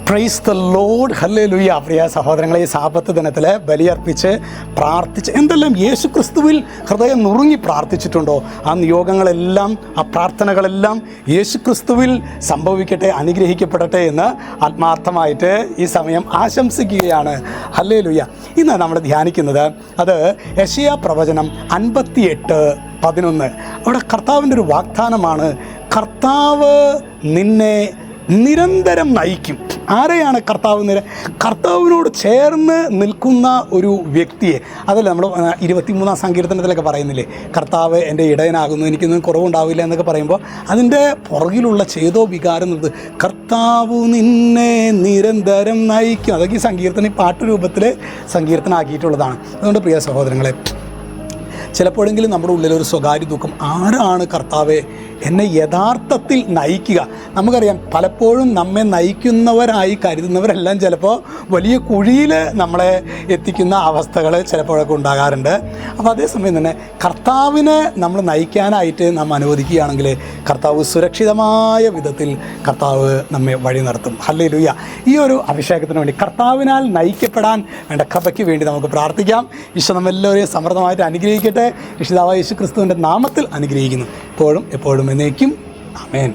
Price the lord, hallelujah. പ്രിയ സഹോദരങ്ങളെ, ഈ സാബത്ത് ദിനത്തിൽ ബലിയർപ്പിച്ച് പ്രാർത്ഥിച്ച് എന്തെല്ലാം യേശു ക്രിസ്തുവിൽ ഹൃദയം നുറുങ്ങി പ്രാർത്ഥിച്ചിട്ടുണ്ടോ ആ നിയോഗങ്ങളെല്ലാം, ആ പ്രാർത്ഥനകളെല്ലാം യേശു ക്രിസ്തുവിൽ സംഭവിക്കട്ടെ, അനുഗ്രഹിക്കപ്പെടട്ടെ എന്ന് ആത്മാർത്ഥമായിട്ട് ഈ സമയം ആശംസിക്കുകയാണ്. ഹല്ലേലൂയ. ഇന്ന് നമ്മൾ ധ്യാനിക്കുന്നത് അത് യെശയ്യാ പ്രവചനം 58:11. അവിടെ കർത്താവിൻ്റെ ഒരു വാഗ്ദാനമാണ്. കർത്താവ് നിന്നെ നിരന്തരം നയിക്കും. ആരെയാണ് കർത്താവിനോട് ചേർന്ന് നിൽക്കുന്ന ഒരു വ്യക്തിയെ. അതല്ല നമ്മൾ 23-ാം സങ്കീർത്തനത്തിലൊക്കെ പറയുന്നില്ലേ, കർത്താവ് എൻ്റെ ഇടയനാകുന്നു, എനിക്കൊന്നും കുറവുണ്ടാവില്ല എന്നൊക്കെ പറയുമ്പോൾ അതിൻ്റെ പുറകിലുള്ള ചേതോ വികാരം എന്നത് കർത്താവ് നിന്നെ നിരന്തരം നയിക്കും. അതൊക്കെ ഈ സങ്കീർത്തനം പാട്ടുരൂപത്തിൽ സങ്കീർത്തനാക്കിയിട്ടുള്ളതാണ്. അതുകൊണ്ട് പ്രിയ സഹോദരങ്ങളെ, ചിലപ്പോഴെങ്കിലും നമ്മുടെ ഉള്ളിലൊരു സ്വകാര്യ ദുഃഖം, ആരാണ് കർത്താവെ എന്നെ യഥാർത്ഥത്തിൽ നയിക്കുക? നമുക്കറിയാം, പലപ്പോഴും നമ്മെ നയിക്കുന്നവരായി കരുതുന്നവരെല്ലാം ചിലപ്പോൾ വലിയ കുഴിയിൽ നമ്മളെ എത്തിക്കുന്ന അവസ്ഥകൾ ചിലപ്പോഴൊക്കെ ഉണ്ടാകാറുണ്ട്. അപ്പോൾ അതേസമയം തന്നെ കർത്താവിനെ നമ്മൾ നയിക്കാനായിട്ട് നാം അനുവദിക്കുകയാണെങ്കിൽ കർത്താവ് സുരക്ഷിതമായ വിധത്തിൽ കർത്താവ് നമ്മെ വഴി നടത്തും. ഹല്ലേലൂയ. ഈ ഒരു അഭിഷേകത്തിന് വേണ്ടി, കർത്താവിനാൽ നയിക്കപ്പെടാൻ വേണ്ട കൃപയ്ക്ക് വേണ്ടി നമുക്ക് പ്രാർത്ഥിക്കാം. ഈശോ നമ്മെല്ലാവരെയും സമൃദ്ധമായിട്ട് അനുഗ്രഹിക്കട്ടെ. രക്ഷിതാവായ യേശു ക്രിസ്തുവിൻ്റെ നാമത്തിൽ അനുഗ്രഹിക്കുന്നു, ഇപ്പോഴും എപ്പോഴും എന്നേക്കും. ആമേൻ.